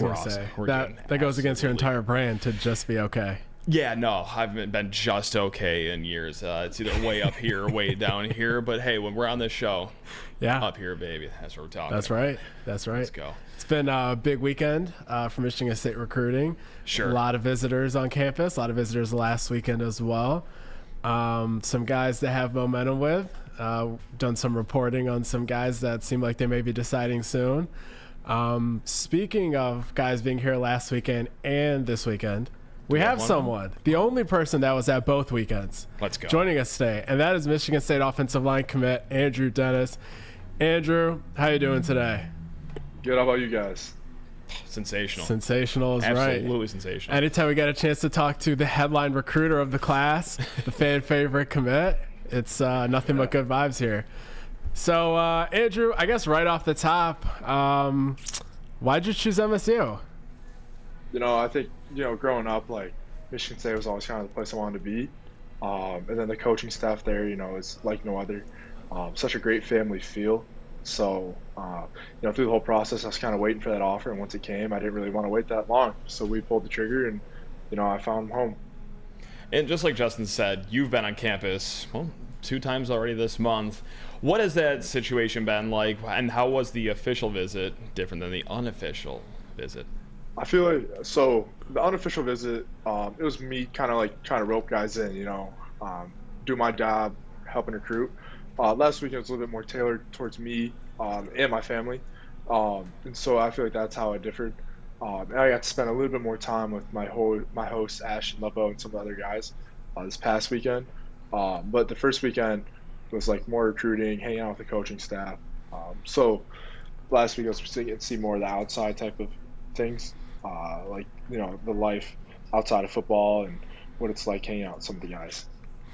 We're gonna awesome. say We're that good. that goes against your Absolutely. entire brand to just be okay. Yeah, no, I haven't been just okay in years. It's either way up here or way down here. But hey, when we're on this show, Yeah, up here, baby, that's what we're talking that's about. right. That's right. Let's go. It's been a big weekend for Michigan State recruiting. Sure. A lot of visitors on campus. A lot of visitors last weekend as well. Some guys that have momentum with. Done some reporting on some guys that seem like they may be deciding soon. Speaking of guys being here last weekend and this weekend, we have someone, the only person that was at both weekends. Let's go. Joining us today, and that is Michigan State offensive line commit Andrew Dennis. Andrew, how you doing today? Good. How about you guys? Sensational. Sensational is right. Absolutely sensational. Anytime we get a chance to talk to the headline recruiter of the class, the fan favorite commit, it's nothing but good vibes here. So, Andrew, I guess right off the top, why'd you choose MSU? I think, growing up, like, Michigan State was always kind of the place I wanted to be. And then the coaching staff there, is like no other. Such a great family feel. So, through the whole process, I was kind of waiting for that offer. And once it came, I didn't really want to wait that long. So we pulled the trigger and, I found home. And just like Justin said, you've been on campus, 2 times already this month. What has that situation been like, and how was the official visit different than the unofficial visit? I feel like, so the unofficial visit, it was me kind of like trying to rope guys in, do my job, helping recruit. Last weekend was a little bit more tailored towards me and my family. And so I feel like that's how it differed. And I got to spend a little bit more time with my host, Ashton Lepo, and some of the other guys this past weekend. But the first weekend was like more recruiting, hanging out with the coaching staff. So last week I was getting to see more of the outside type of things, like, the life outside of football and what it's like hanging out with some of the guys.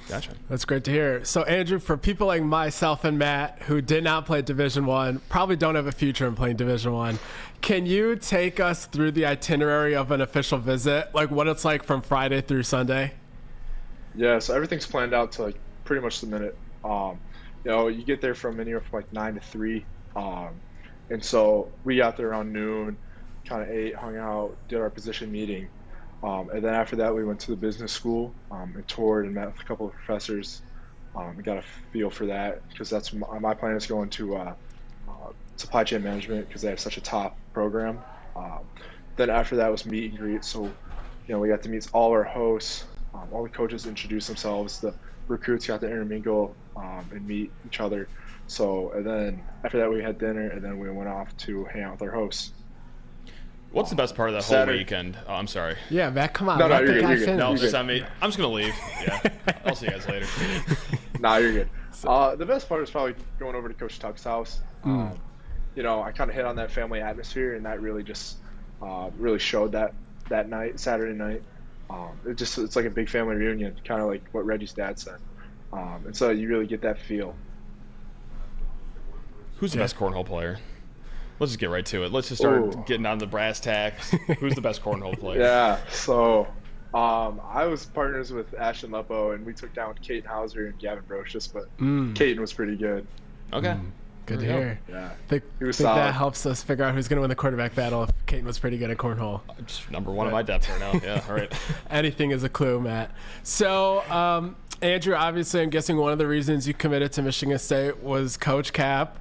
Gotcha. That's great to hear. So, Andrew, for people like myself and Matt who did not play Division I, probably don't have a future in playing Division I, can you take us through the itinerary of an official visit, like what it's like from Friday through Sunday? Yeah, so everything's planned out to like pretty much the minute. You get there from anywhere from like 9 to 3. And so we got there around noon, kind of ate, hung out, did our position meeting. And then after that, we went to the business school and toured and met with a couple of professors. We got a feel for that because that's my plan is going to supply chain management because they have such a top program. Then after that was meet and greet. So, we got to meet all our hosts. All the coaches introduced themselves. The recruits got to intermingle and meet each other. So, and then after that, we had dinner, and then we went off to hang out with our hosts. What's the best part of the whole weekend? Oh, I'm sorry. Yeah, Matt, come on. No, let the you're guy good. finish. No, it's not me. I'm just going to leave. Yeah. I'll see you guys later. Nah, you're good. The best part is probably going over to Coach Tuck's house. I kind of hit on that family atmosphere, and that really just really showed that night, Saturday night. It's like a big family reunion, kind of like what Reggie's dad said. And so you really get that feel. Who's the best cornhole player? Let's just get right to it. Let's just start getting on the brass tacks. Who's the best cornhole player? Yeah, so I was partners with Ashton Lepo, and we took down Caden Hauser and Gavin Brocious, but Caden was pretty good. Okay. Good to hear. Yeah, Think that helps us figure out who's going to win the quarterback battle if Caden was pretty good at cornhole. Just number 1 on my depth right now. Yeah, all right. Anything is a clue, Matt. So, Andrew, obviously, I'm guessing one of the reasons you committed to Michigan State was Coach Cap,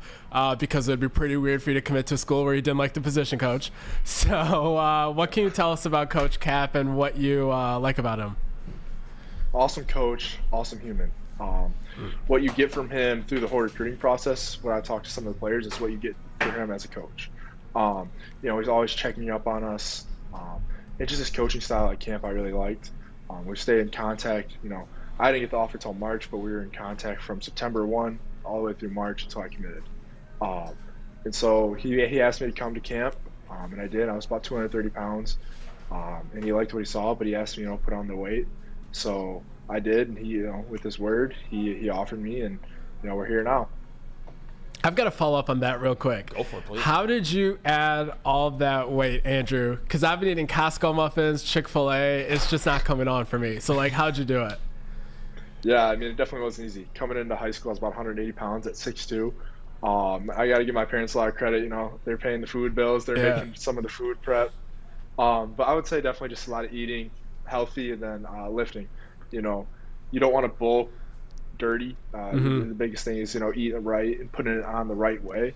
because it would be pretty weird for you to commit to a school where you didn't like the position coach. So, what can you tell us about Coach Cap and what you like about him? Awesome coach, awesome human. What you get from him through the whole recruiting process, when I talk to some of the players, is what you get from him as a coach. He's always checking up on us. It's just his coaching style at camp I really liked. We stayed in contact. I didn't get the offer till March, but we were in contact from September 1 all the way through March until I committed. And so he asked me to come to camp, and I did. I was about 230 pounds, and he liked what he saw, but he asked me, put on the weight. So I did, and he, with his word, he offered me, and we're here now. I've got to follow up on that real quick. Go for it, please. How did you add all that weight, Andrew? Because I've been eating Costco muffins, Chick-fil-A. It's just not coming on for me. So, how'd you do it? Yeah, it definitely wasn't easy. Coming into high school, I was about 180 pounds at 6'2". I got to give my parents a lot of credit. They're paying the food bills. They're making some of the food prep. But I would say definitely just a lot of eating healthy and then lifting. You know, you don't want to bulk dirty. The biggest thing is, eating right and putting it on the right way.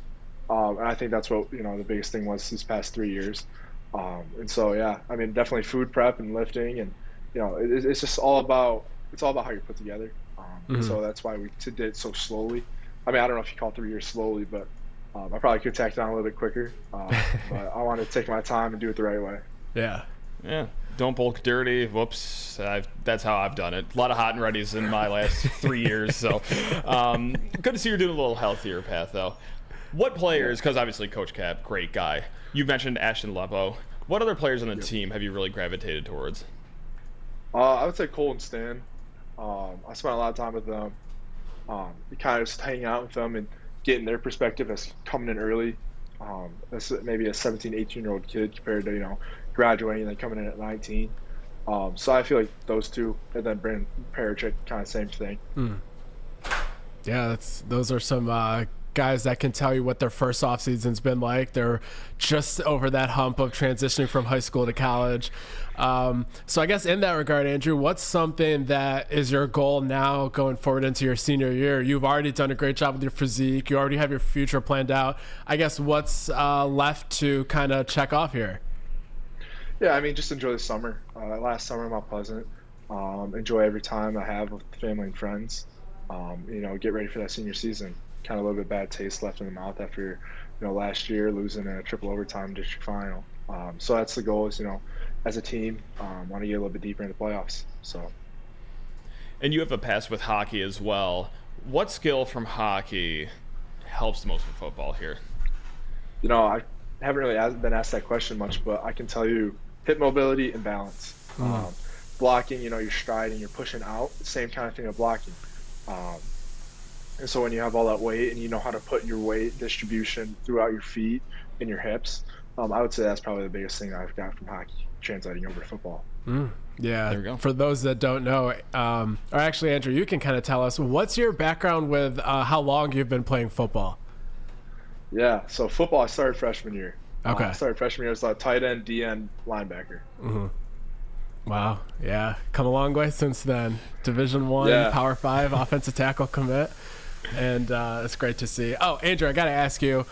And I think that's what, the biggest thing was these past 3 years. And so, yeah, I mean, definitely food prep and lifting, and, it's just it's all about how you're put together. And so that's why we did it so slowly. I mean, I don't know if you call 3 years slowly, but I probably could tack it on a little bit quicker. But I wanted to take my time and do it the right way. Yeah. Yeah. Don't bulk dirty. Whoops. That's how I've done it. A lot of hot and readies in my last 3 years. So good to see you're doing a little healthier path, though. What players, because obviously Coach Cap, great guy. You mentioned Ashton Lepo. What other players on the team have you really gravitated towards? I would say Cole and Stan. I spent a lot of time with them. Kind of just hanging out with them and getting their perspective as coming in early. As maybe a 17, 18-year-old kid compared to, graduating and then coming in at 19. So I feel like those two, and then Brandon Parachik, kind of same thing. Yeah, those are some guys that can tell you what their first off season's been like. They're just over that hump of transitioning from high school to college. So I guess in that regard, Andrew, what's something that is your goal now going forward into your senior year? You've already done a great job with your physique. You already have your future planned out. I guess what's left to kind of check off here? Yeah, I mean, just enjoy the summer. Last summer, Mount Pleasant. Enjoy every time I have with family and friends. Get ready for that senior season. Kind of a little bit bad taste left in the mouth after, last year losing a triple overtime district final. So that's the goal is, as a team, want to get a little bit deeper into playoffs. So. And you have a past with hockey as well. What skill from hockey helps the most with football here? I haven't really been asked that question much, but I can tell you hip mobility and balance. Blocking, you're striding, you're pushing out, same kind of thing of blocking. And so when you have all that weight and you know how to put your weight distribution throughout your feet and your hips, I would say that's probably the biggest thing that I've got from hockey translating over to football. Yeah. There we go. For those that don't know, or actually, Andrew, you can kind of tell us, what's your background with how long you've been playing football? Yeah, so football, I started freshman year. Okay. I started freshman year as a tight end, DN, linebacker. Wow. Yeah. Come a long way since then. Division I, Power 5, offensive tackle commit. And it's great to see. Oh, Andrew, I got to ask you,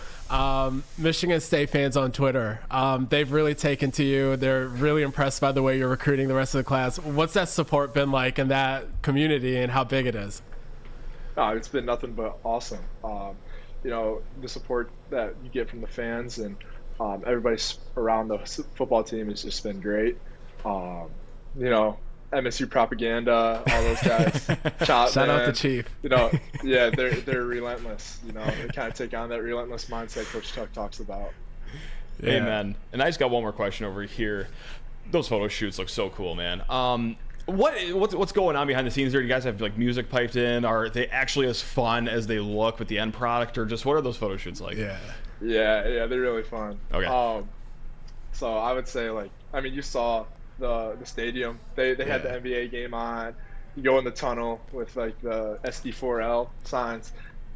Michigan State fans on Twitter, they've really taken to you. They're really impressed by the way you're recruiting the rest of the class. What's that support been like in that community and how big it is? It's been nothing but awesome. The support that you get from the fans and everybody around the football team has just been great. MSU propaganda, all those guys. Shout out to Chief. Yeah, they're relentless. They kind of take on that relentless mindset Coach Tuck talks about. Yeah. Amen. And I just got one more question over here. Those photo shoots look so cool, man. What's going on behind the scenes there? Do you guys have like music piped in? Are they actually as fun as they look with the end product, or just what are those photo shoots like? Yeah, they're really fun. Okay. So I would say you saw the stadium. They had the NBA game on. You go in the tunnel with like the SD4L signs.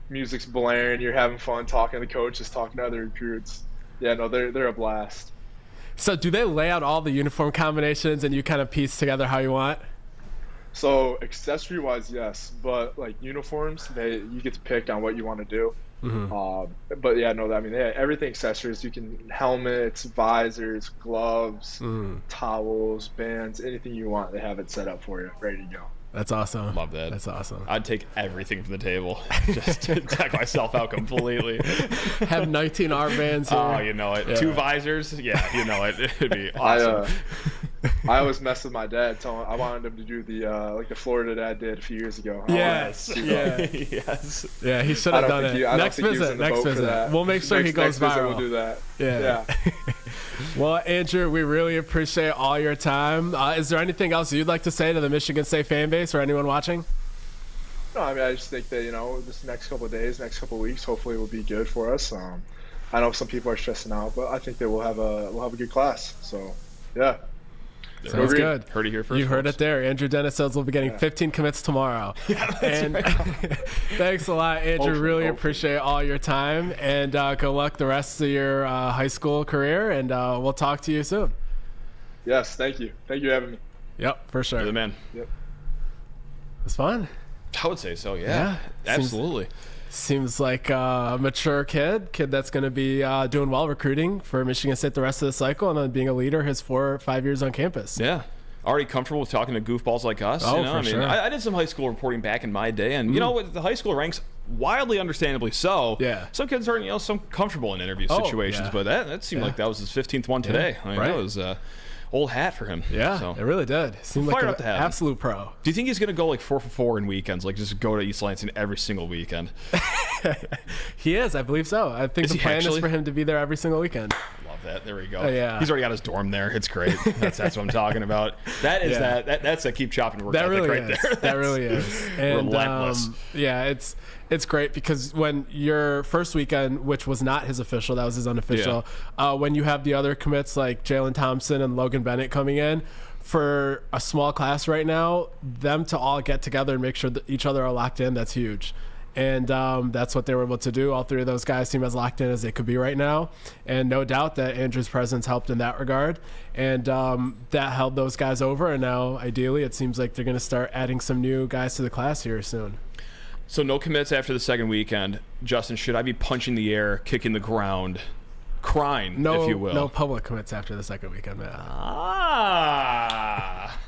Music's blaring. You're having fun talking to the coaches, talking to other recruits. Yeah, no, they're a blast. So do they lay out all the uniform combinations and you kind of piece together how you want? So accessory wise, yes, but like uniforms, you get to pick on what you want to do. But yeah, no, they have everything accessories. You can helmets, visors, gloves, towels, bands, anything you want. They have it set up for you, ready to go. That's awesome. Love that. That's awesome. I'd take everything from the table just to deck myself out completely. Have 19 armbands here. Oh, you know it. Yeah. 2 visors. Yeah, you know it. It'd be awesome. I always messed with my dad, telling I wanted him to do the Florida dad did a few years ago. Yes. Yes. Yeah, he should have done it. Next visit. We'll make sure he goes viral. We'll do that. Yeah. Well, Andrew, we really appreciate all your time. Is there anything else you'd like to say to the Michigan State fan base or anyone watching? No, I just think that, this next couple of days, next couple of weeks, hopefully will be good for us. I know some people are stressing out, but I think that we'll have a good class. So, yeah. Sounds good. Heard it here first. You heard it there. Andrew Dennis will be getting 15 commits tomorrow. And thanks a lot, Andrew. Really appreciate all your time. And good luck the rest of your high school career. And we'll talk to you soon. Yes, thank you. Thank you for having me. Yep, for sure. You're the man. Yep. It's fun. I would say so, yeah. Absolutely. Seems like a mature kid that's going to be doing well recruiting for Michigan State the rest of the cycle, and then being a leader his 4 or 5 years on campus. Yeah. Already comfortable with talking to goofballs like us. Oh, you know? for sure. I did some high school reporting back in my day, and you know what? The high school ranks wildly understandably so. Yeah. Some kids aren't, some comfortable in interview situations, yeah. but that seemed like that was his 15th one today. I mean, right. that was old hat for him. Yeah, So. it really did. Seemed like Fired an up to have him. absolute pro. Do you think he's going to go like 4 for 4 in weekends, like just go to East Lansing every single weekend? He is, I believe so. I think the plan is for him to be there every single weekend. Love that. There we go. Yeah. He's already got his dorm there. It's great. That's what I'm talking about. That is that's a keep chopping work ethic really right is. there. That really is. And, relentless. Yeah, it's great because when your first weekend, which was not his official, that was his unofficial, when you have the other commits like Jalen Thompson and Logan Bennett coming in, for a small class right now, them to all get together and make sure that each other are locked in, that's huge. And that's what they were able to do. All 3 of those guys seem as locked in as they could be right now. And no doubt that Andrew's presence helped in that regard. And that held those guys over. And now, ideally, it seems like they're going to start adding some new guys to the class here soon. So no commits after the second weekend. Justin, should I be punching the air, kicking the ground, crying, if you will? No public commits after the second weekend, man.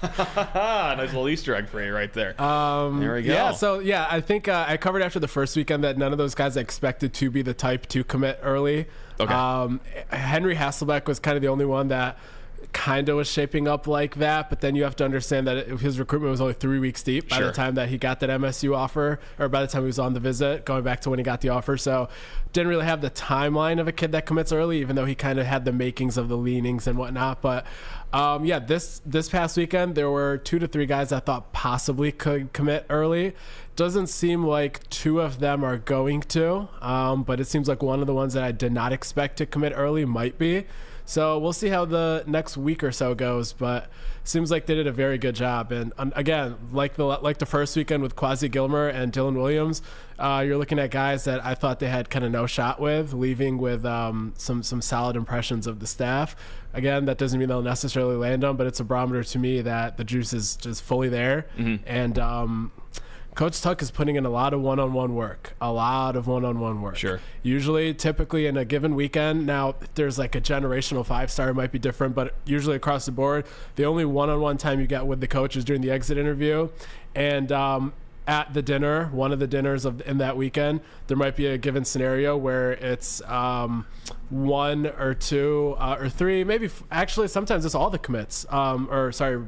Nice little Easter egg for you right there. There we go. Yeah, so I think I covered after the first weekend that none of those guys I expected to be the type to commit early. Okay. Henry Hasselbeck was kind of the only one that kind of was shaping up like that, but then you have to understand that his recruitment was only 3 weeks deep by the time that he got that MSU offer, or by the time he was on the visit, going back to when he got the offer. So didn't really have the timeline of a kid that commits early, even though he kind of had the makings of the leanings and whatnot. But this past weekend, there were 2 to 3 guys I thought possibly could commit early. Doesn't seem like 2 of them are going to, but it seems like one of the ones that I did not expect to commit early might be. So we'll see how the next week or so goes, but seems like they did a very good job. And again, like the first weekend with Quasi Gilmer and Dylan Williams, you're looking at guys that I thought they had kind of no shot with, leaving with some solid impressions of the staff. Again, that doesn't mean they'll necessarily land them, but it's a barometer to me that the juice is just fully there. Mm-hmm. And Coach Tuck is putting in a lot of one-on-one work. Sure. Usually, typically in a given weekend, now if there's like a generational 5-star, it might be different, but usually across the board, the only one-on-one time you get with the coach is during the exit interview. And at the dinner, one of the dinners in that weekend, there might be a given scenario where it's 1 or 2 or 3, maybe actually sometimes it's all the commits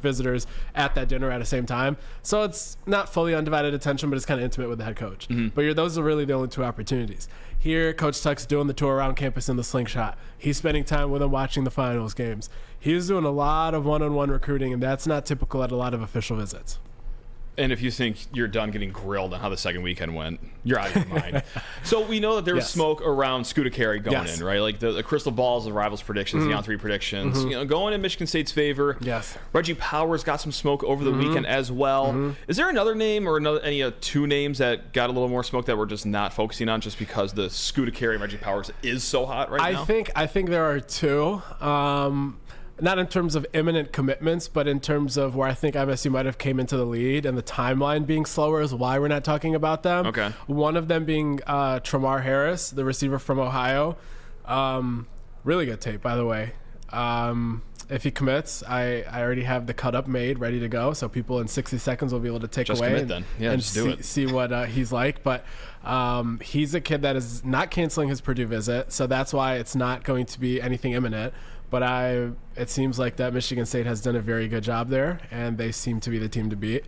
visitors at that dinner at the same time. So it's not fully undivided attention, but it's kind of intimate with the head coach. Mm-hmm. But those are really the only 2 opportunities. Here, Coach Tuck's doing the tour around campus in the slingshot. He's spending time with them watching the finals games. He's doing a lot of one-on-one recruiting, and that's not typical at a lot of official visits. And if you think you're done getting grilled on how the second weekend went, you're out of your mind. So we know that there was smoke around Scoota Carrie going in, right? Like the crystal balls, the rivals predictions, the on-3 predictions, going in Michigan State's favor. Yes. Reggie Powers got some smoke over the weekend as well. Is there another name or any 2 names that got a little more smoke that we're just not focusing on just because the Scoota Carrie and Reggie Powers is so hot right now? I think there are 2. Not in terms of imminent commitments, but in terms of where I think MSU might have came into the lead and the timeline being slower is why we're not talking about them. Okay. One of them being Tramar Harris, the receiver from Ohio. Really good tape, by the way. If he commits, I already have the cut up made, ready to go. So people in 60 seconds will be able to take just away commit, then. Yeah, and just do it. See what he's like. But he's a kid that is not canceling his Purdue visit. So that's why it's not going to be anything imminent. But it seems like that Michigan State has done a very good job there, and they seem to be the team to beat.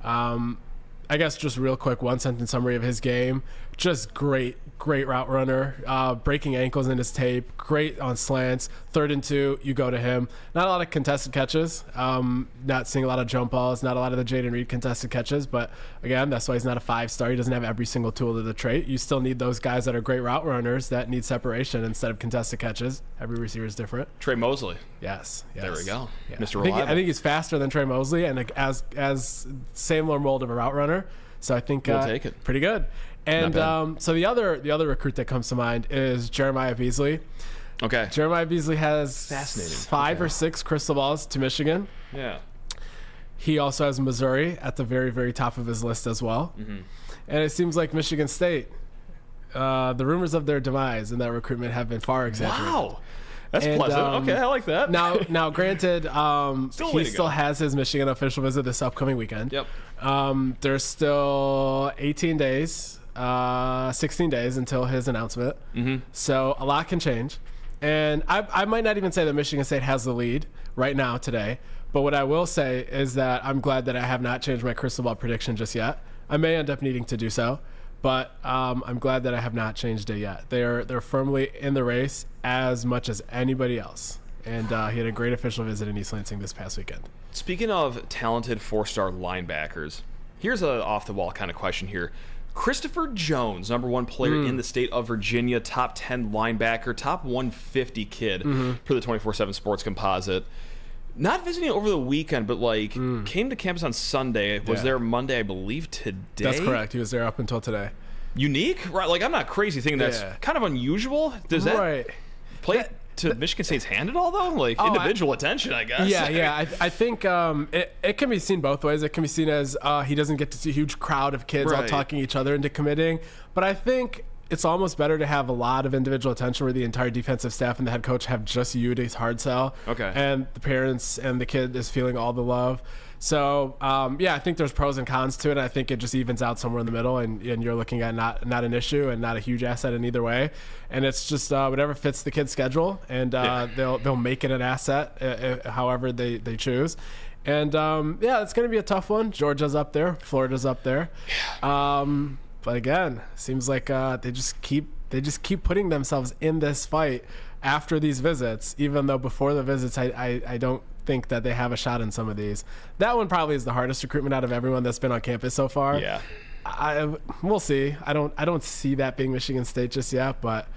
I guess just real quick, 1-sentence summary of his game. Just great route runner, breaking ankles in his tape, great on slants. 3rd and 2, you go to him. Not a lot of contested catches, not seeing a lot of jump balls, not a lot of the Jaden Reed contested catches, but again, that's why he's not a 5-star. He doesn't have every single tool of the trait. You still need those guys that are great route runners that need separation instead of contested catches. Every receiver is different. Trey Mosley. Yes. There we go. Yeah. Mr. Reliable. I think he's faster than Trey Mosley and as similar mold of a route runner. So I think we'll take it. Pretty good. And so the other recruit that comes to mind is Jeremiah Beasley. Okay. Jeremiah Beasley has Fascinating. 5 or 6 crystal balls to Michigan. Yeah. He also has Missouri at the very, very top of his list as well. And it seems like Michigan State, the rumors of their demise in that recruitment have been far exaggerated. Wow. That's And, pleasant. Okay, I like that. Now, granted, he still go. has his Michigan official visit this upcoming weekend. Yep. There's still 18 days, 16 days until his announcement. So a lot can change. And I might not even say that Michigan State has the lead right now today. But what I will say is that I'm glad that I have not changed my crystal ball prediction just yet. I may end up needing to do so. But I'm glad that I have not changed it yet. They're firmly in the race as much as anybody else. And he had a great official visit in East Lansing this past weekend. Speaking of talented 4-star linebackers, here's an off-the-wall kind of question here. Christopher Jones, number 1 player in the state of Virginia, top 10 linebacker, top 150 kid for the 24/7 Sports Composite. Not visiting over the weekend, but came to campus on Sunday. Was there Monday, I believe, today? That's correct. He was there up until today. Unique, right? Like, I'm not crazy thinking that's kind of unusual. Does that play to Michigan State's hand at all, though? Like, individual attention, I guess. Yeah. I think it can be seen both ways. It can be seen as he doesn't get to see a huge crowd of kids all talking each other into committing. But I think it's almost better to have a lot of individual attention where the entire defensive staff and the head coach have just you to hard sell. Okay. And the parents and the kid is feeling all the love. So, I think there's pros and cons to it. I think it just evens out somewhere in the middle, and you're looking at not an issue and not a huge asset in either way. And it's just whatever fits the kid's schedule, and they'll make it an asset however they choose. And, it's going to be a tough one. Georgia's up there. Florida's up there. But again, seems like they just keep putting themselves in this fight after these visits, even though before the visits, I don't think that they have a shot in some of these. That one probably is the hardest recruitment out of everyone that's been on campus so far. Yeah, we'll see. I don't see that being Michigan State just yet, but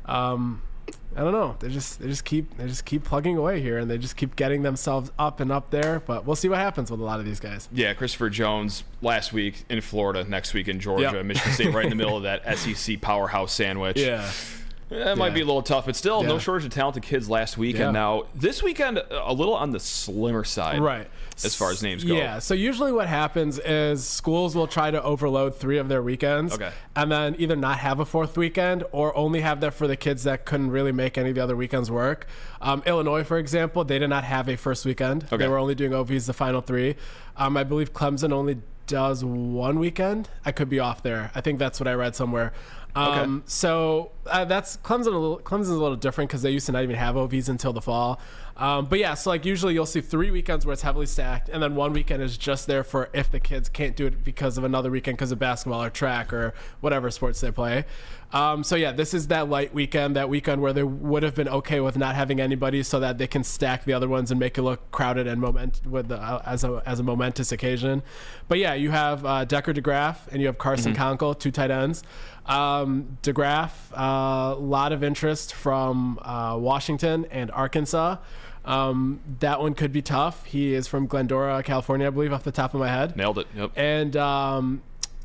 I don't know. They just keep plugging away here, and they just keep getting themselves up and up there. But we'll see what happens with a lot of these guys. Yeah, Christopher Jones last week in Florida, next week in Georgia, Michigan State right in the middle of that SEC powerhouse sandwich. Yeah. That might be a little tough, but still, no shortage of talented kids last weekend. Now, this weekend, a little on the slimmer side, right, as far as names go. Yeah, so usually what happens is schools will try to overload 3 of their weekends, and then either not have a 4th weekend or only have that for the kids that couldn't really make any of the other weekends work. Illinois, for example, they did not have a first weekend. They were only doing OVs the final 3. I believe Clemson only does 1 weekend. I could be off there. I think that's what I read somewhere. So that's Clemson's a little different because they used to not even have OVs until the fall. But yeah, so like usually you'll see 3 weekends where it's heavily stacked, and then 1 weekend is just there for if the kids can't do it because of another weekend because of basketball or track or whatever sports they play. So yeah, this is that light weekend, that weekend where they would have been okay with not having anybody so that they can stack the other ones and make it look crowded and as a momentous occasion. But yeah, you have Decker DeGraff and you have Carson Conkle, 2 tight ends. DeGraff, a lot of interest from Washington and Arkansas. That one could be tough. He is from Glendora, California, I believe, off the top of my head. Nailed it. Yep. And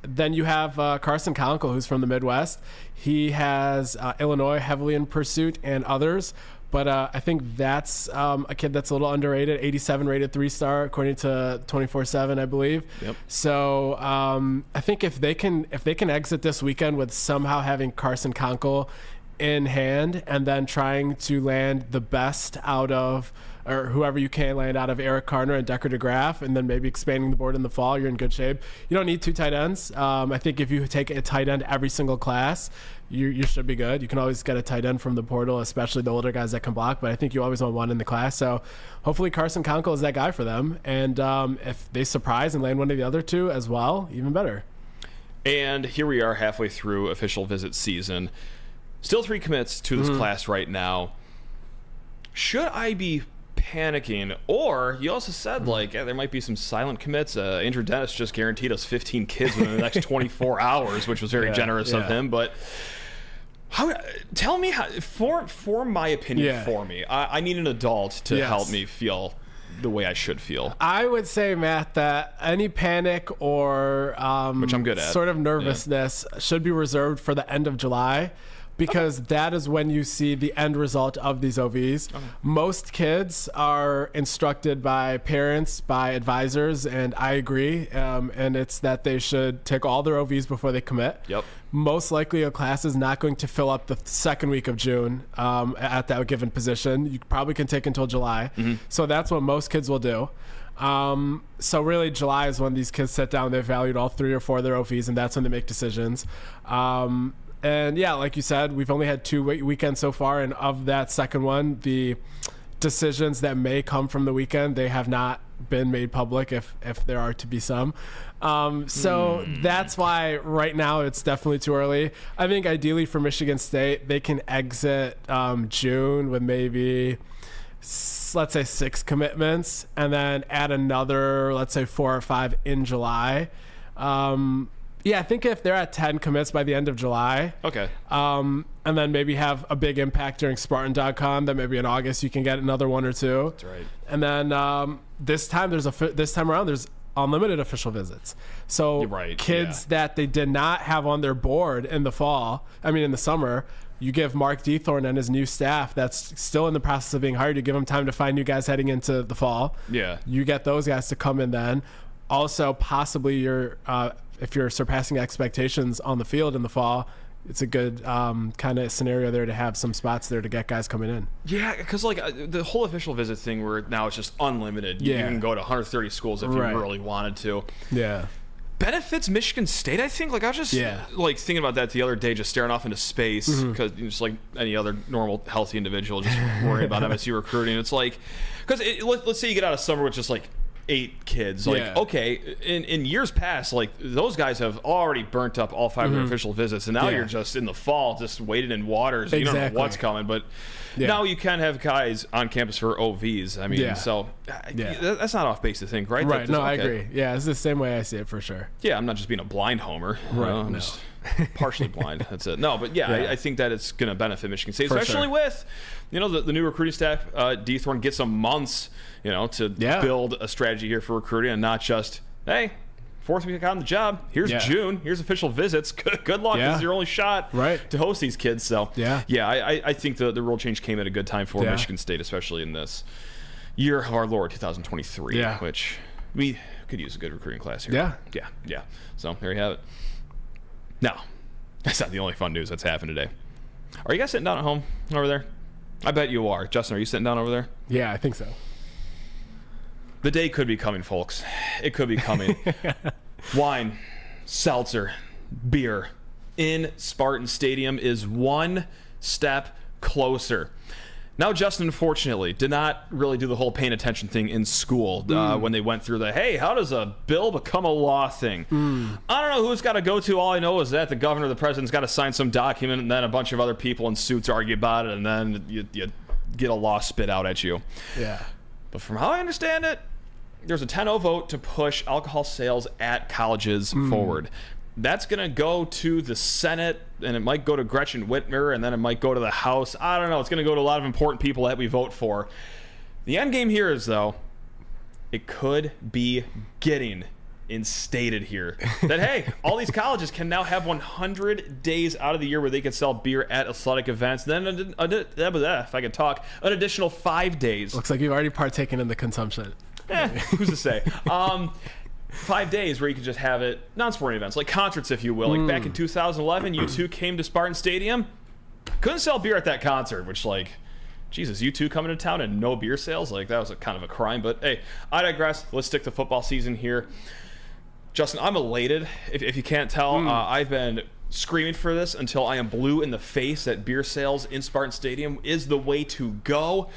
then you have Carson Conkle, who's from the Midwest. He has Illinois heavily in pursuit and others. But I think that's a kid that's a little underrated, 87 rated 3-star according to 24/7, I believe. Yep. So I think if they can exit this weekend with somehow having Carson Conkle in hand and then trying to land the best out of, or whoever you can land out of Eric Carner and Decker DeGraff, and then maybe expanding the board in the fall, you're in good shape. You don't need 2 tight ends. I think if you take a tight end every single class, you should be good. You can always get a tight end from the portal, especially the older guys that can block, but I think you always want 1 in the class. So hopefully Carson Conkle is that guy for them. And if they surprise and land one of the other 2 as well, even better. And here we are halfway through official visit season. Still 3 commits to this class right now. Should I be panicking? Or you also said there might be some silent commits. Andrew Dennis just guaranteed us 15 kids within the next 24 hours, which was very generous of him. But tell me how, for my opinion, for me, I need an adult to help me feel the way I should feel. I would say, Matt, that any panic or which I'm good at, sort of nervousness should be reserved for the end of July. because that is when you see the end result of these OVs. Most kids are instructed by parents, by advisors, and I agree. And it's that they should take all their OVs before they commit. Yep. Most likely a class is not going to fill up the second week of June at that given position. You probably can take until July. So that's what most kids will do. So really July is when these kids sit down, they've valued all 3 or 4 of their OVs, and that's when they make decisions. And yeah, like you said, we've only had 2 weekends so far, and of that second one, the decisions that may come from the weekend, they have not been made public, if there are to be some. So that's why right now it's definitely too early. I think ideally for Michigan State, they can exit June with maybe, let's say, 6 commitments, and then add another, let's say, 4 or 5 in July. Yeah, I think if they're at 10 commits by the end of July, okay, and then maybe have a big impact during Spartan.com, then maybe in August you can get another 1 or 2. That's right. And then this time around there's unlimited official visits. So kids that they did not have on their board in the summer, you give Mark Dethorne and his new staff that's still in the process of being hired, you give them time to find new guys heading into the fall. Yeah. You get those guys to come in then. Also, possibly if you're surpassing expectations on the field in the fall, it's a good kind of scenario there to have some spots there to get guys coming in. Yeah, because the whole official visit thing where now it's just unlimited. You can go to 130 schools if you really wanted to. Yeah. Benefits Michigan State, I think. I was just thinking about that the other day, just staring off into space, because just like any other normal healthy individual, just worrying about MSU recruiting. It's like, because let's say you get out of summer with just 8 kids. Okay, in years past, those guys have already burnt up all 5 of their official visits, and now you're just in the fall, just wading in waters. You don't know what's coming, but now you can have guys on campus for OVs. I mean, so that's not off base to think, right? Right. No, I agree. Yeah, it's the same way I see it for sure. Yeah, I'm not just being a blind homer. Right. I'm just partially blind. That's it. No, but I think that it's going to benefit Michigan State, especially with the new recruiting staff. Dethorne gets some months, to build a strategy here for recruiting, and not just, hey, 4th week on the job. Here's June. Here's official visits. Good luck. This is your only shot to host these kids. So I think the rule change came at a good time for Michigan State, especially in this year of our Lord 2023, which we could use a good recruiting class here. Yeah. So there you have it. Now, that's not the only fun news that's happened today. Are you guys sitting down at home over there? I bet you are. Justin, are you sitting down over there? Yeah, I think so. The day could be coming, folks. It could be coming. Wine, seltzer, beer in Spartan Stadium is one step closer. Now, Justin, unfortunately, did not really do the whole paying attention thing in school when they went through the, hey, how does a bill become a law thing? I don't know who's got to go to. All I know is that the governor, the president's got to sign some document, and then a bunch of other people in suits argue about it, and then you get a law spit out at you. Yeah. But from how I understand it, there's a 10-0 vote to push alcohol sales at colleges forward. That's going to go to the Senate, and it might go to Gretchen Whitmer, and then it might go to the House. I don't know. It's going to go to a lot of important people that we vote for. The end game here is, though, it could be getting instated here. That, hey, all these colleges can now have 100 days out of the year where they can sell beer at athletic events. Then, if I could talk, an additional 5 days. Looks like you've already partaken in the consumption. Who's to say? 5 days where you could just have it, non-sporting events, like concerts, if you will. Like back in 2011, U2 came to Spartan Stadium. Couldn't sell beer at that concert, which, Jesus, U2 coming to town and no beer sales? That was kind of a crime. But, hey, I digress. Let's stick to football season here. Justin, I'm elated. If you can't tell, I've been screaming for this until I am blue in the face that beer sales in Spartan Stadium is the way to go.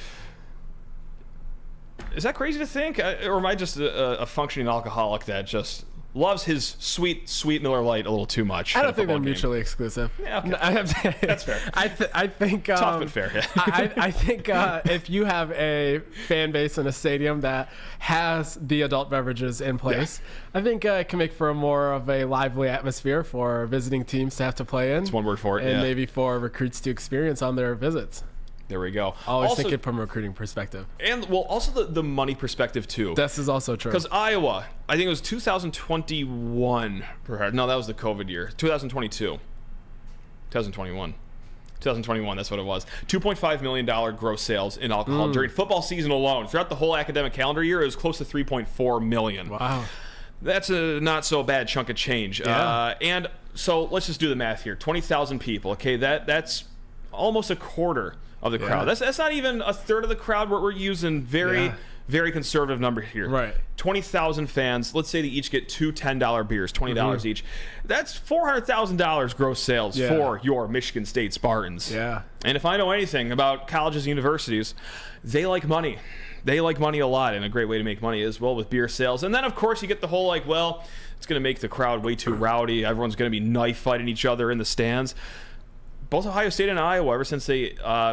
Is that crazy to think? Or am I just a functioning alcoholic that just loves his sweet Miller Lite a little too much? I don't think they're mutually exclusive. Yeah, okay. That's fair. I think tough but fair. I think if you have a fan base in a stadium that has the adult beverages in place, I think it can make for more of a lively atmosphere for visiting teams to have to play in. That's one word for it. And maybe for recruits to experience on their visits. There we go. Always think it from a recruiting perspective. And, also the money perspective, too. This is also true. Because Iowa, I think it was 2021. No, that was the COVID year. 2022. 2021. 2021, that's what it was. $2.5 million gross sales in alcohol during football season alone. Throughout the whole academic calendar year, it was close to $3.4 million. Wow. That's a not so bad chunk of change. Yeah. And so let's just do the math here. 20,000 people. Okay, that's almost a quarter of the crowd. That's not even a third of the crowd. We're using very conservative number here. Right. 20,000 fans. Let's say they each get two $10 beers, $20 each. That's $400,000 gross sales for your Michigan State Spartans. Yeah. And if I know anything about colleges and universities, they like money. They like money a lot, and a great way to make money is, well, with beer sales. And then, of course, you get the whole, like, well, it's going to make the crowd way too rowdy. Everyone's going to be knife fighting each other in the stands. Both Ohio State and Iowa, ever since they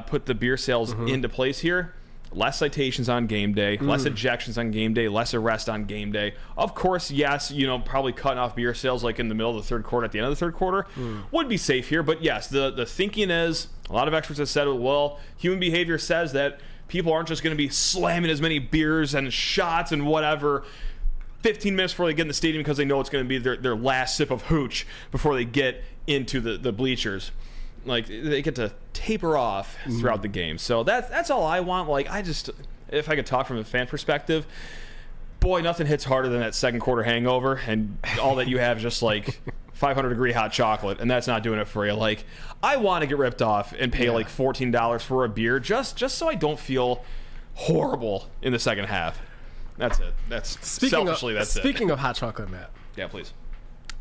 put the beer sales into place here, less citations on game day, less ejections on game day, less arrests on game day. Of course, yes, probably cutting off beer sales like in the middle of the third quarter, at the end of the third quarter, would be safe here. But yes, the thinking is, a lot of experts have said, well, human behavior says that people aren't just going to be slamming as many beers and shots and whatever 15 minutes before they get in the stadium because they know it's going to be their last sip of hooch before they get into the bleachers. Like, they get to taper off throughout the game. So that's all I want. Like, if I could talk from a fan perspective, boy, nothing hits harder than that second quarter hangover, and all that you have is just like 500-degree hot chocolate, and that's not doing it for you. Like, I want to get ripped off and pay like $14 for a beer just so I don't feel horrible in the second half. That's it. That's Speaking of hot chocolate, Matt. Yeah, please.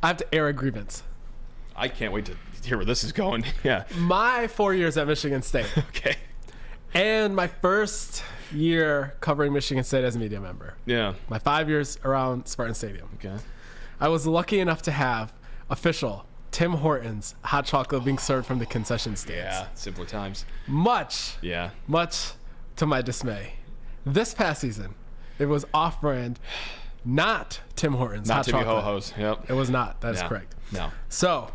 I have to air a grievance. I can't wait to hear where this is going. Yeah. My 4 years at Michigan State. Okay. And my first year covering Michigan State as a media member. Yeah. My 5 years around Spartan Stadium. Okay. I was lucky enough to have official Tim Hortons hot chocolate being served from the concession stands. Yeah, simpler times. Much to my dismay. This past season, it was off-brand, not Tim Hortons hot chocolate. Not Timmy Ho-Ho's. Yep. It was not. That is correct. No. So,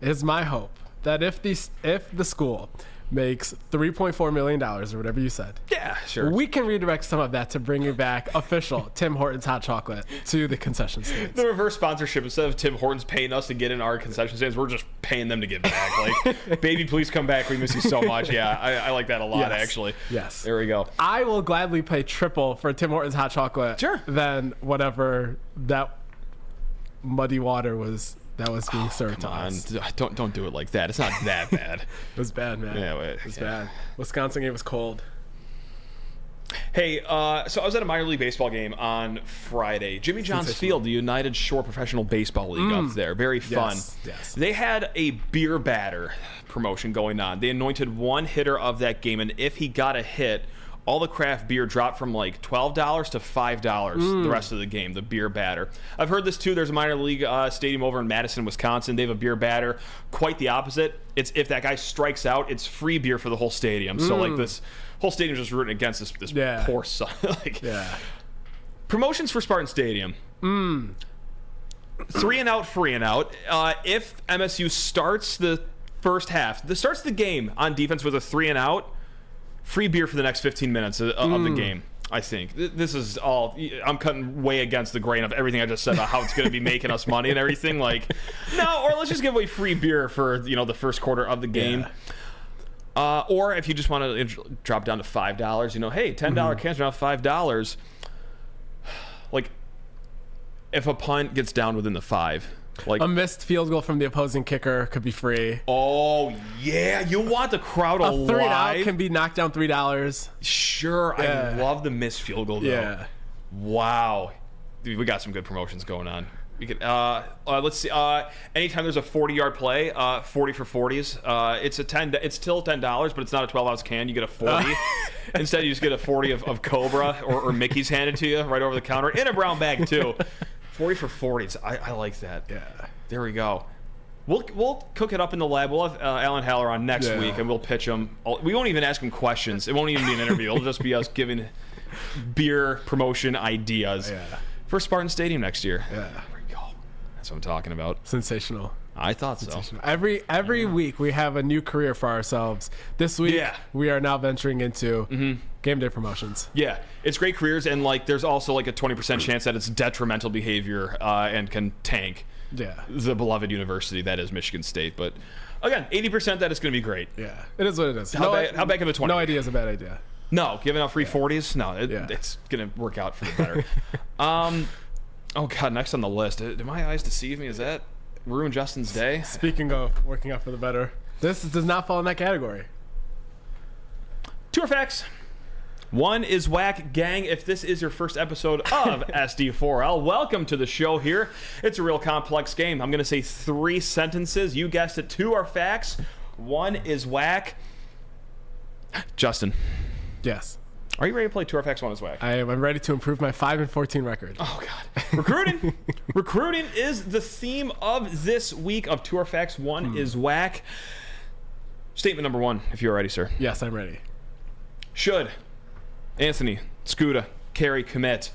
it's my hope that if the school makes $3.4 million or whatever you said, yeah, sure, we can redirect some of that to bringing back official Tim Hortons hot chocolate to the concession stands. The reverse sponsorship, instead of Tim Hortons paying us to get in our concession stands, we're just paying them to get back. Like, baby, please come back. We miss you so much. Yeah, I like that a lot, actually. Yes. There we go. I will gladly pay triple for Tim Hortons hot chocolate than whatever that muddy water was that was being served to us. Don't do it like that. It's not that bad. It was bad, man. Yeah, it was bad. Wisconsin game was cold. Hey, so I was at a minor league baseball game on Friday. Jimmy John's Field, the United Shore Professional Baseball League up there. Very fun. Yes. They had a beer batter promotion going on. They anointed one hitter of that game, and if he got a hit, all the craft beer dropped from like $12 to $5 the rest of the game, the beer batter. I've heard this too. There's a minor league stadium over in Madison, Wisconsin. They have a beer batter. Quite the opposite. It's if that guy strikes out, it's free beer for the whole stadium. So like this whole stadium's just rooting against this poor son. Promotions for Spartan Stadium. 3 and out, free and out. If MSU starts the first half, starts the game on defense with a 3 and out, free beer for the next 15 minutes of the game, I think. This is all... I'm cutting way against the grain of everything I just said about how it's going to be making us money and everything. Like, no, or let's just give away free beer for, the first quarter of the game. Or if you just want to drop down to $5, hey, $10 cans are now $5. Like, if a punt gets down within the 5... Like a missed field goal from the opposing kicker could be free. Oh, yeah. You want the crowd alive. A 3 and out can be knocked down $3. Sure. Yeah. I love the missed field goal, though. Yeah. Wow. Dude, we got some good promotions going on. We could, let's see. Anytime there's a 40-yard play, 40 for 40s. It's still $10, but it's not a 12-ounce can. You get a 40. Instead, you just get a 40 of Cobra or Mickey's handed to you right over the counter in a brown bag, too. 40 for 40s. I like that. Yeah. There we go. We'll cook it up in the lab. We'll have Alan Haller on next week, and we'll pitch him. We won't even ask him questions. It won't even be an interview. It'll just be us giving beer promotion ideas for Spartan Stadium next year. Yeah. There we go. That's what I'm talking about. Sensational. I thought so. Every week we have a new career for ourselves. This week we are now venturing into game day promotions. Yeah, it's great careers, and there's also a 20% chance that it's detrimental behavior and can tank the beloved university that is Michigan State. But Again, 80% that it's going to be great. Yeah, it is what it is. How bad can the 20? No idea is a bad idea. No, giving out free 40s? No, it's going to work out for the better. Oh, God, next on the list. Did my eyes deceive me? Is that ruin Justin's day? Speaking of working out for the better, this does not fall in that category. Tour facts. One is whack. Gang, if this is your first episode of SD4L, welcome to the show here. It's a real complex game. I'm going to say 3 sentences. You guessed it. 2 are facts. 1 is whack. Justin. Yes. Are you ready to play Tour Facts 1 is whack? I'm ready to improve my 5-14 record. Oh, God. Recruiting. Recruiting is the theme of this week of Tour Facts 1 is whack. Statement number 1, if you're ready, sir. Yes, I'm ready. Should Anthony Scoota Carrie commit?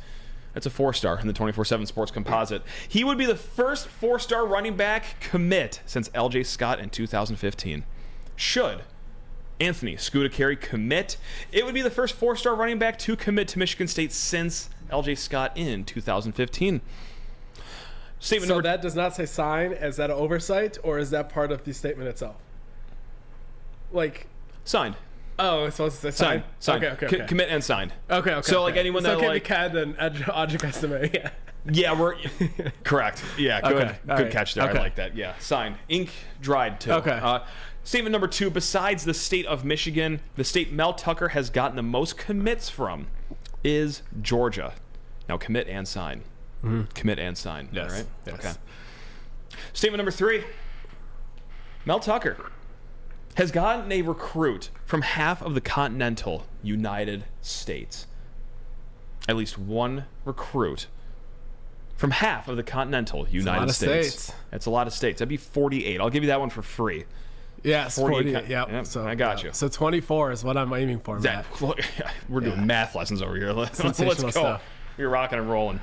That's a 4-star in the 24/7 Sports Composite. He would be the first 4-star running back commit since LJ Scott in 2015. Should Anthony Scoota Carrie commit? It would be the first 4-star running back to commit to Michigan State since LJ Scott in 2015. Statement So number that does not say sign. Is that an oversight, or is that part of the statement itself? Like, signed. oh, it's supposed to say sign. Signed. Okay. Commit and signed. Okay. So, like, anyone that, like... CAD and object estimate, yeah. Yeah, we're... Correct. Yeah, good. Okay, all Good right. catch there. Okay. I like that. Yeah, signed. Ink dried, too. Okay. Statement number 2, besides the state of Michigan, the state Mel Tucker has gotten the most commits from is Georgia. Now, commit and sign. Commit and sign. Yes. All right? Yes. Okay. Statement number 3, Mel Tucker has gotten a recruit from half of the continental United States. At least one recruit from half of the continental United States. That's a lot of states. That'd be 48. I'll give you that one for free. Yes, 40. Yep. Yep, So I got you. So 24 is what I'm aiming for, Matt. We're doing math lessons over here. Let's Sensational go. stuff. You're rocking and rolling.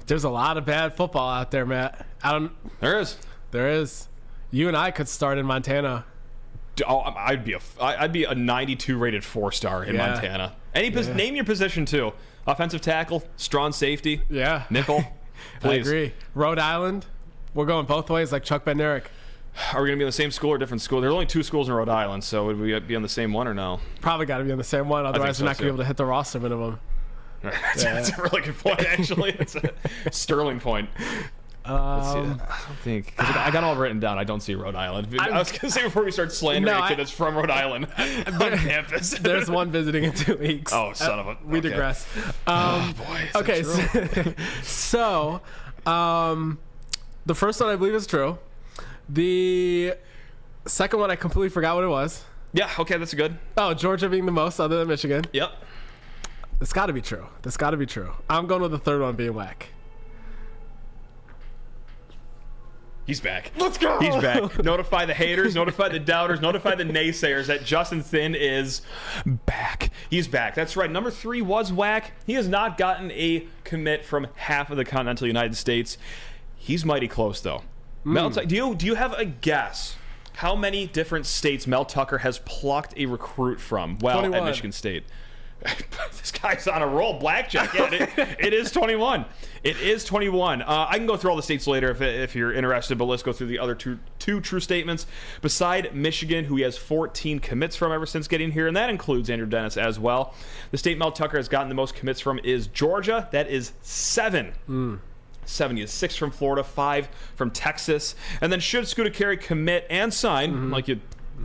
There's a lot of bad football out there, Matt. There is. There is. You and I could start in Montana. Oh, I'd be a 92 rated 4-star in Montana. Name your position too. Offensive tackle, strong safety, Yeah. nickel. Please. I agree. Rhode Island. We're going both ways like Chuck Bednarik. Are we gonna be in the same school or different school? There's only 2 schools in Rhode Island, so would we be on the same one or no? Probably got to be on the same one. Otherwise, so, we're not going to be able to hit the roster minimum. That's a really good point, actually. It's a sterling point. Let's see. I don't think. 'Cause I got all written down. I don't see Rhode Island. I was going to say before we start slandering a kid that's from Rhode Island on campus. There's one visiting in 2 weeks. Oh, son of a... We okay. digress. Oh, boy. Is that true? So, the first one I believe is true. The second one I completely forgot what it was. Yeah, okay, that's good. Oh, Georgia being the most other than Michigan. Yep. It's got to be true. That's got to be true. I'm going with the third one being whack. He's back. Let's go. He's back. Notify the haters, notify the doubters, notify the naysayers that Justin Thin is back. He's back. That's right. Number 3 was whack. He has not gotten a commit from half of the continental United States. He's mighty close, though. Mel, do you have a guess how many different states Mel Tucker has plucked a recruit from? Well, 21. at Michigan State. This guy's on a roll. Blackjack. Yeah, it is 21. It is 21. I can go through all the states later if you're interested, but let's go through the other two true statements. Beside Michigan, who he has 14 commits from ever since getting here, and that includes Andrew Dennis as well. The state Mel Tucker has gotten the most commits from is Georgia. That is 7. 7. He has 6 from Florida, 5 from Texas. And then should Scoota Carrie commit and sign, like you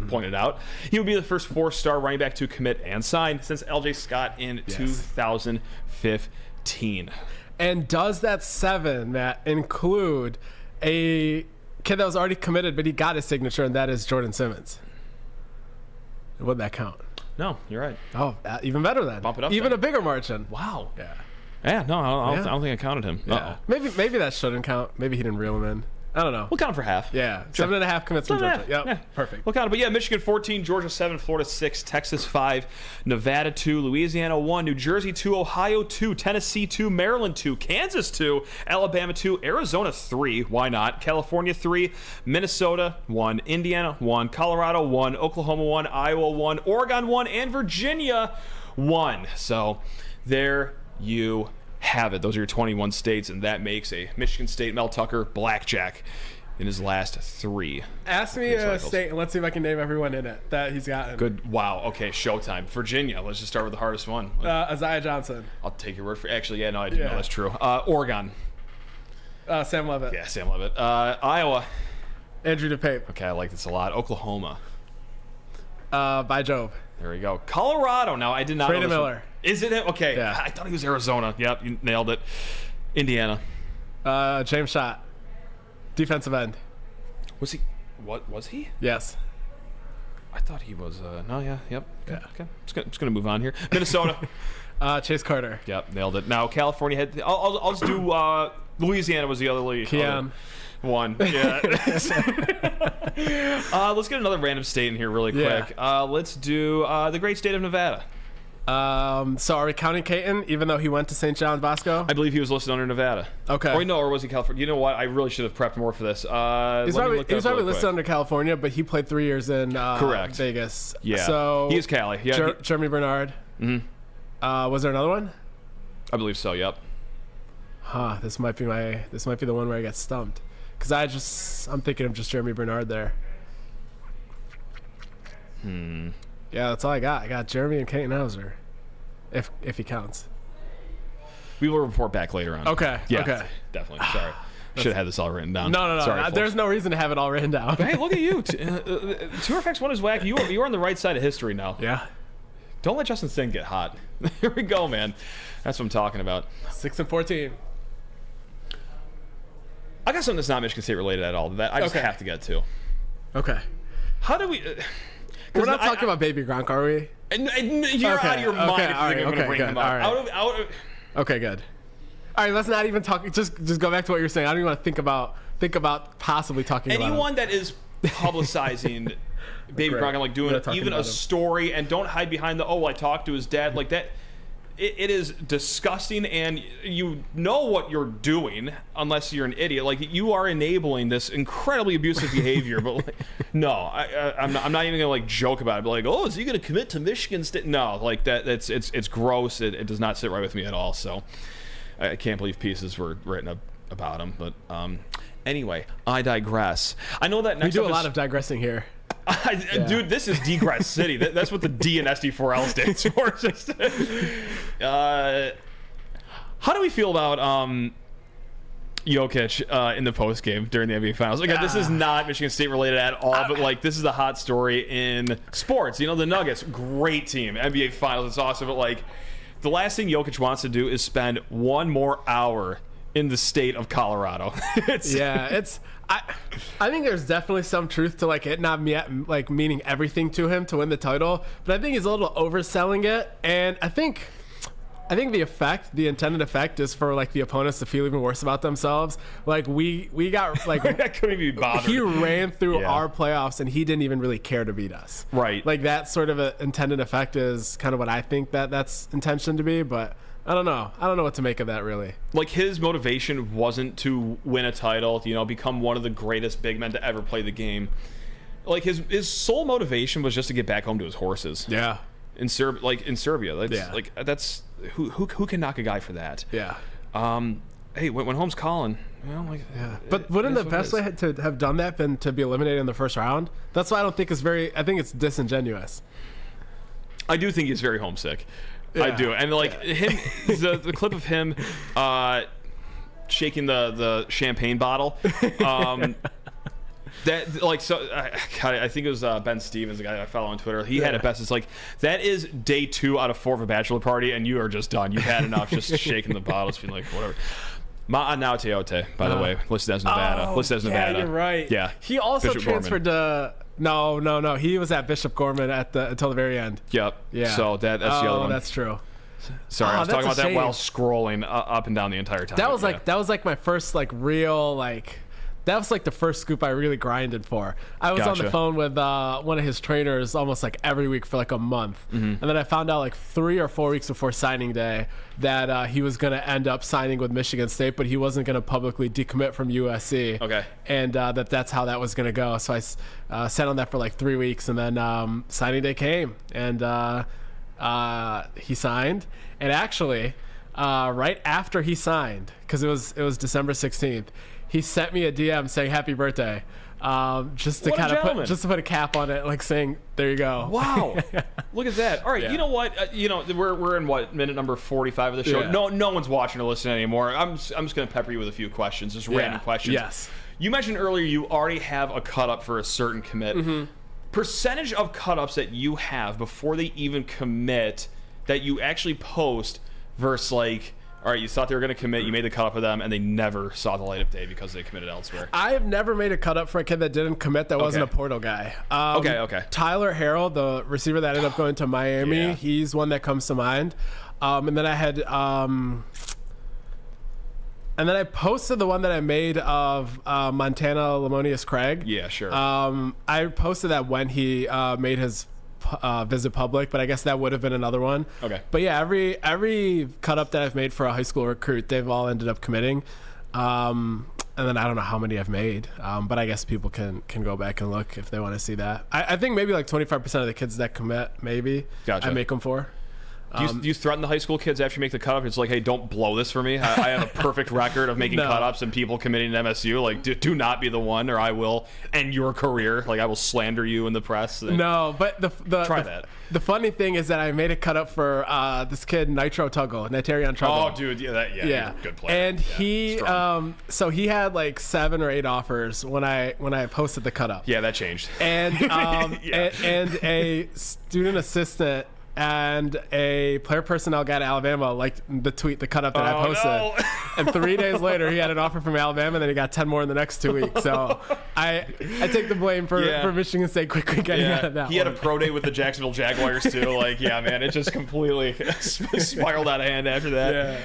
pointed out, he would be the first 4-star running back to commit and sign since LJ Scott in 2015. And does that 7, Matt, include a kid that was already committed, but he got his signature, and that is Jordan Simmons? Would that count? No, you're right. Oh, even better then. Bump it up Even then. a bigger margin. Wow. Yeah. Yeah, no, I Yeah. don't think I counted him. Yeah. Maybe that shouldn't count. Maybe he didn't reel him in. I don't know. We'll count him for half. Yeah. Sure. 7.5 commits from 7.5. Georgia. Yep. Yeah. Perfect. We'll count it. But yeah, Michigan 14, Georgia 7, Florida 6, Texas 5, Nevada 2, Louisiana 1, New Jersey 2, Ohio 2, Tennessee 2, Maryland 2, Kansas 2, Alabama 2, Arizona 3, why not? California 3, Minnesota 1, Indiana 1, Colorado 1, Oklahoma 1, Iowa 1, Oregon 1, and Virginia 1. So there you have it. Those are your 21 states, and that makes a Michigan State Mel Tucker blackjack in his last 3. Ask me a state, and let's see if I can name everyone in it that he's gotten. Good. Wow. Okay, showtime. Virginia. Let's just start with the hardest one. Isaiah Johnson. I'll take your word for it. Actually, yeah, no, I didn't know that's true. Oregon. Sam Levitt. Yeah, Sam Levitt. Iowa. Andrew DePape. Okay, I like this a lot. Oklahoma. By Job. There we go. Colorado. Now, I did not know Brandon this Miller. one. Is it? Okay. Yeah. I thought he was Arizona. Yep, you nailed it. Indiana. James Schott. Defensive end. Was he? What was he? Yes. I thought he was. No, yeah, yep. Okay, Yeah. okay. Just gonna move on here. Minnesota. Chase Carter. Yep, nailed it. Now California had. I'll just do. Louisiana was the other league. Keon. One. Yeah. Let's get another random state in here really quick. Yeah. Let's do the great state of Nevada. So are we counting Caton, even though he went to St. John Bosco? I believe he was listed under Nevada. Okay. Or was he California? You know what? I really should have prepped more for this. He's probably listed under California, but he played 3 years in Correct. Vegas. Yeah. So he is Cali. Yeah. Jeremy Bernard. Mhm. Was there another one? I believe so. Yep. This might be the one where I get stumped, because I'm thinking of just Jeremy Bernard there. Yeah, that's all I got. I got Jeremy and Caton Hauser, if he counts. We will report back later on. Okay. Yeah, Okay. definitely. Sorry. Should have had this all written down. No. Sorry, There's no reason to have it all written down. Hey, look at you. 2FX1 is whack. You are on the right side of history now. Yeah. Don't let Justin Singh get hot. Here we go, man. That's what I'm talking about. 6-14. I got something that's not Michigan State related at all that I just have to get to. Okay. How do we... We're not talking about Baby Gronk, are we? You're out of your mind if you think I'm going to bring him up. Right. Okay, good. All right, let's not even talk. Just go back to what you're saying. I don't even want to think about possibly talking about anyone that is publicizing Baby Gronk and like doing even a story, and don't hide behind I talked to his dad like that. It is disgusting, and you know what you're doing unless you're an idiot. Like, you are enabling this incredibly abusive behavior. But like, no, I'm not even gonna like joke about it. But like, is he gonna commit to Michigan State? No, like it's gross. It does not sit right with me at all. So I can't believe pieces were written about him. But anyway, I digress. I know that next we do a lot of digressing here. Dude, this is Degress City. That's what the D in SD4L stands for. How do we feel about Jokic in the post game during the NBA Finals? Again, this is not Michigan State related at all, but like this is a hot story in sports. You know, the Nuggets, great team, NBA Finals, it's awesome. But like, the last thing Jokic wants to do is spend one more hour in the state of Colorado. I think there's definitely some truth to like it not like meaning everything to him to win the title, but I think he's a little overselling it, and I think the intended effect is for like the opponents to feel even worse about themselves. Like we got like that couldn't be bothered. He ran through our playoffs and he didn't even really care to beat us. Right. Like that sort of a intended effect is kind of what I think that's intention to be, but I don't know what to make of that, really. Like, his motivation wasn't to win a title, become one of the greatest big men to ever play the game. Like, his sole motivation was just to get back home to his horses. Yeah. In Serbia. That's who can knock a guy for that? Yeah. Hey, when home's calling, But wouldn't the best way to have done that been to be eliminated in the first round? That's why I don't think I think it's disingenuous. I do think he's very homesick. Yeah. I do, and like him, the clip of him shaking the champagne bottle. That like I think it was Ben Stevens, the guy I follow on Twitter. He had it best. It's like, that is day 2 out of 4 of a bachelor party, and you are just done. You've had enough, just shaking the bottles, being like whatever. Ma'a Teote, by the way, listed as Nevada. You're right. Yeah, he also Bishop transferred Gorman. to. No. He was at Bishop Gorman until the very end. Yep. Yeah. So that's the other one. That's true. Sorry, I was talking about that while scrolling up and down the entire time. That was like my first like real like. That was like the first scoop I really grinded for. I was on the phone with one of his trainers almost like every week for like a month. And then I found out like 3 or 4 weeks before signing day that he was going to end up signing with Michigan State, but he wasn't going to publicly decommit from USC. Okay. And that's how that was going to go. So I sat on that for like 3 weeks, and then signing day came, and he signed. And actually, right after he signed, because it was December 16th, he sent me a DM saying happy birthday. Just to kind of put a cap on it, like saying, there you go. Wow. Look at that. All right. Yeah. You know what? We're in minute number 45 of the show. Yeah. No one's watching or listening anymore. I'm just going to pepper you with a few questions, just random questions. Yes. You mentioned earlier you already have a cut up for a certain commit. Mm-hmm. Percentage of cut ups that you have before they even commit that you actually post versus like, all right, you thought they were going to commit, you made the cut up for them, and they never saw the light of day because they committed elsewhere. I have never made a cut up for a kid that didn't commit that wasn't a portal guy. Okay. Tyler Harrell, the receiver that ended up going to Miami, he's one that comes to mind. And then I had... and then I posted the one that I made of Montana Lamonius Craig. Yeah, sure. I posted that when he made his... visit public, but I guess that would have been another one. Okay. But yeah, every cut up that I've made for a high school recruit, they've all ended up committing. And then I don't know how many I've made, but I guess people can go back and look if they want to see that. I think maybe like 25% of the kids that commit, maybe gotcha. I make them for. Do you threaten the high school kids after you make the cut up? It's like, hey, don't blow this for me. I have a perfect record of making cut ups and people committing to MSU. Like, do not be the one, or I will end your career. Like, I will slander you in the press. No, but try that. The funny thing is that I made a cut up for this kid Nitarion Tuggle. Oh, dude, yeah, good player. And he, so he had like 7 or 8 offers when I posted the cut up. Yeah, that changed. And and a student assistant and a player personnel guy at Alabama liked the cut up that I posted. No. And 3 days later, he had an offer from Alabama, and then he got 10 more in the next 2 weeks. So I take the blame for Michigan State quickly getting out of that. He had a pro day with the Jacksonville Jaguars too. Like, yeah, man, it just completely spiraled out of hand after that. Yeah.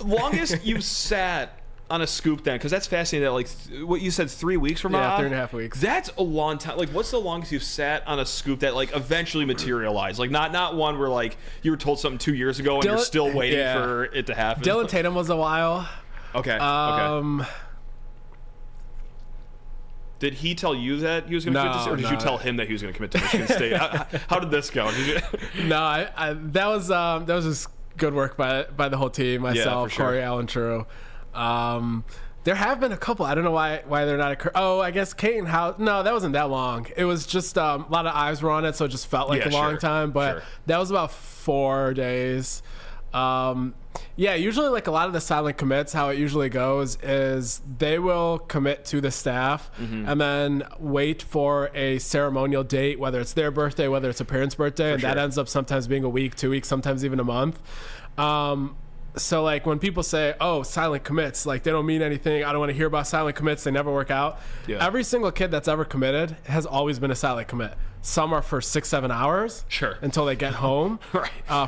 Longest you sat on a scoop then, because that's fascinating that like what you said 3 weeks from now. 3.5 weeks. That's a long time. Like, what's the longest you've sat on a scoop that like eventually materialized? Like not one where like you were told something 2 years ago and you're still waiting for it to happen. Dylan Tatum was a while. Okay. Did he tell you that he was going to commit to, or did you tell him that he was going to commit to Michigan State? How did this go? No, that was just good work by the whole team. Myself, Corey, Allen, True. There have been a couple. I don't know why they're not I guess Kate and House. No, that wasn't that long. It was just a lot of eyes were on it, so it just felt like a long time. But that was about 4 days. Usually like a lot of the silent commits, how it usually goes is they will commit to the staff and then wait for a ceremonial date, whether it's their birthday, whether it's a parent's birthday, and that ends up sometimes being a week, 2 weeks, sometimes even a month. So like when people say, oh, silent commits, like they don't mean anything. I don't want to hear about silent commits. They never work out. Yeah. Every single kid that's ever committed has always been a silent commit. Some are for 6-7 hours until they get home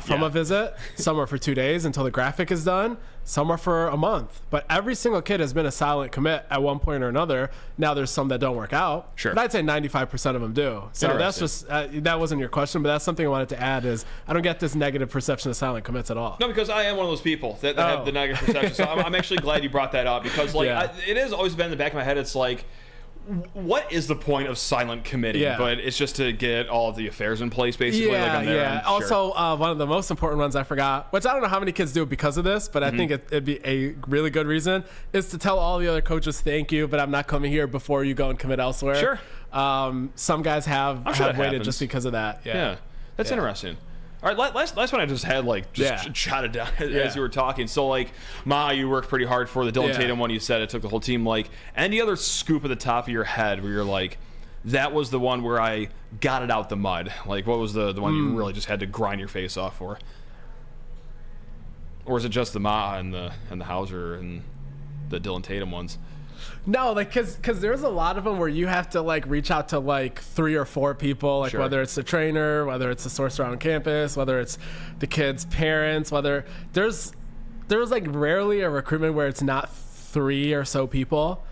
from a visit. Some are for 2 days until the graphic is done. Some are for a month. But every single kid has been a silent commit at one point or another. Now there's some that don't work out. But I'd say 95% of them do. So that's just, that wasn't your question, but that's something I wanted to add is I don't get this negative perception of silent commits at all. No, because I am one of those people that have the negative perception. So I'm actually glad you brought that up because like it has always been in the back of my head. It's like, what is the point of silent committing? But it's just to get all of the affairs in place, basically. Also, one of the most important ones I forgot, which I don't know how many kids do it because of this, but I think it'd be a really good reason, is to tell all the other coaches, thank you, but I'm not coming here before you go and commit elsewhere. Some guys have waited just because of that. That's interesting. All right, last one I just had jotted down as you were talking. So like, you worked pretty hard for the Dylan Tatum one. You said it took the whole team. Like, any other scoop at the top of your head where you're like, that was the one where I got it out the mud. Like, what was the one you really just had to grind your face off for? Or is it just the and the Hauser and the Dylan Tatum ones? No, like, cause there's a lot of them where you have to like reach out to like 3 or 4 people, like whether it's the trainer, whether it's the source around campus, whether it's the kids' parents, whether there's like rarely a recruitment where it's not 3 or so people.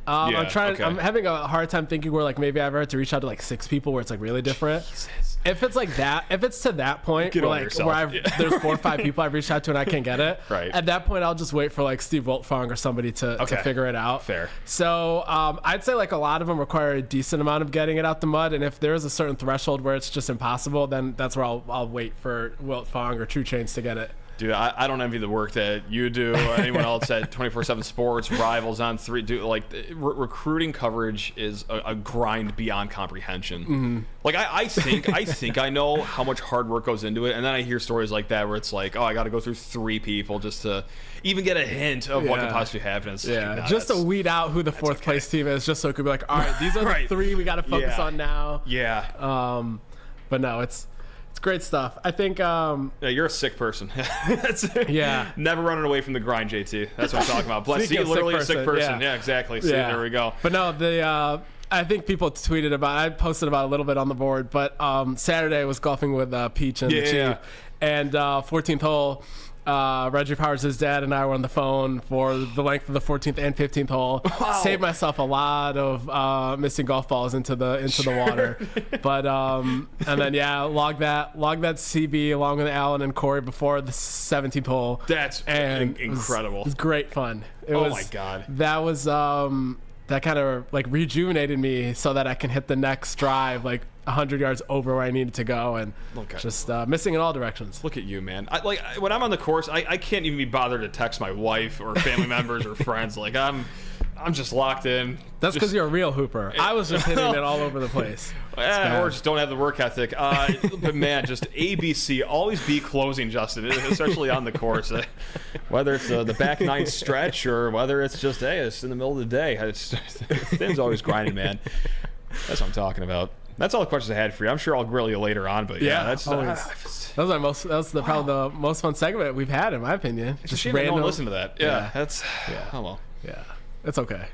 I'm having a hard time thinking where like maybe I've ever had to reach out to like 6 people where it's like really different. Jesus. If it's like that, if it's to that point where like there's 4 or 5 people I've reached out to and I can't get it. At that point, I'll just wait for like Steve Wolfong or somebody to figure it out. Fair. So I'd say like a lot of them require a decent amount of getting it out the mud, and if there is a certain threshold where it's just impossible, then that's where I'll wait for Wolfong or True Chains to get it. Dude, I don't envy the work that you do. Anyone else at 24/7 Sports, Rivals on 3, dude, like recruiting coverage is a grind beyond comprehension. Mm-hmm. Like I think I know how much hard work goes into it, and then I hear stories like that where it's like, oh, I got to go through 3 people just to even get a hint of what could possibly happen. It's like, nah, just to weed out who the 4th place team is, just so it could be like, all right, these are the 3 we got to focus on now. Yeah. But no, it's great stuff. I think. Yeah, you're a sick person. Never running away from the grind, JT. That's what I'm talking about. Bless you, literally a sick person. Yeah, exactly. See, there we go. But no, I think people tweeted about. I posted about a little bit on the board. But Saturday I was golfing with Peach and the Chief, and 14th hole. Reggie Powers, his dad, and I were on the phone for the length of the 14th and 15th hole. Wow. Saved myself a lot of missing golf balls into the water. But and then logged that CB along with Alan and Corey before the 17th hole. That's incredible. It was great fun. My God. That was that kind of like rejuvenated me so that I can hit the next drive like 100 yards over where I needed to go, and just missing in all directions. Look at you, man. When I'm on the course, I can't even be bothered to text my wife or family members or friends. Like I'm just locked in. That's because you're a real hooper. I was just hitting it all over the place. Or just don't have the work ethic. But man, just ABC, always be closing, Justin, especially on the course. Whether it's the back 9 stretch or whether it's just, hey, it's in the middle of the day. Things always grinding, man. That's what I'm talking about. That's all the questions I had for you. I'm sure I'll grill you later on, but that's that was probably the most fun segment we've had, in my opinion. It's just random. Don't listen to that. Yeah. Oh well. Yeah, it's okay.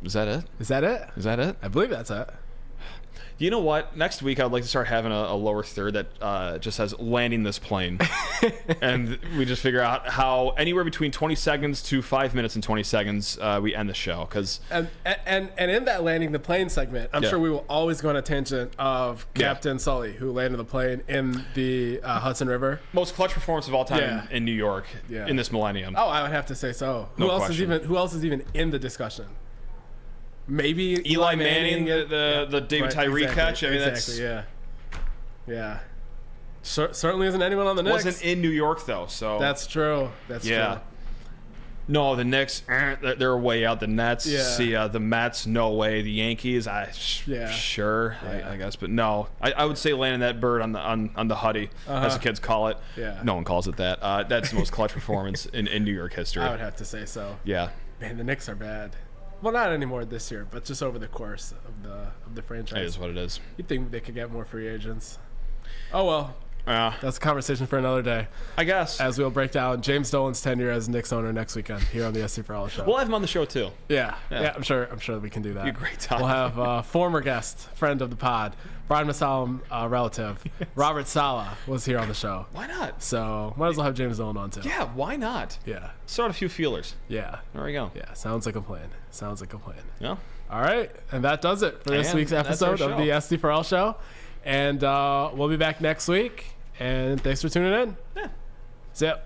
Is that it? Is that it? Is that it? I believe that's it. You know what? Next week, I'd like to start having a lower third that just says landing this plane. And we just figure out how anywhere between 20 seconds to 5 minutes and 20 seconds we end the show. And in that landing the plane segment, I'm sure we will always go on a tangent of Captain Sully, who landed the plane in the Hudson River. Most clutch performance of all time in New York in this millennium. Oh, I would have to say so. Who else is even in the discussion? Maybe Eli Manning, the David Tyree catch. I mean, that's certainly isn't anyone on the Knicks. Wasn't in New York though, so that's true. That's true. No, the Knicks, they're way out. The Nets, the Mets, no way. The Yankees, sure, I guess, but no. I would say landing that bird on the Huddy, as the kids call it. Yeah. No one calls it that. That's the most clutch performance in New York history. I would have to say so. Yeah. Man, the Knicks are bad. Well, not anymore this year, but just over the course of the franchise. It is what it is. You'd think they could get more free agents. Oh, well. That's a conversation for another day, I guess. As we'll break down James Dolan's tenure as Knicks owner next weekend here on the SD4L show. We'll have him on the show too. Yeah, I'm sure we can do that. Be a great time. We'll have former guest, friend of the pod, Brian Masalam relative, Robert Sala was here on the show. Why not? So might as well have James Dolan on too. Yeah, why not? Yeah. Start a few feelers. Yeah. There we go. Yeah, sounds like a plan. Yeah. All right, and that does it for this week's episode of the SD4L show. And we'll be back next week. And thanks for tuning in. Yeah. See ya.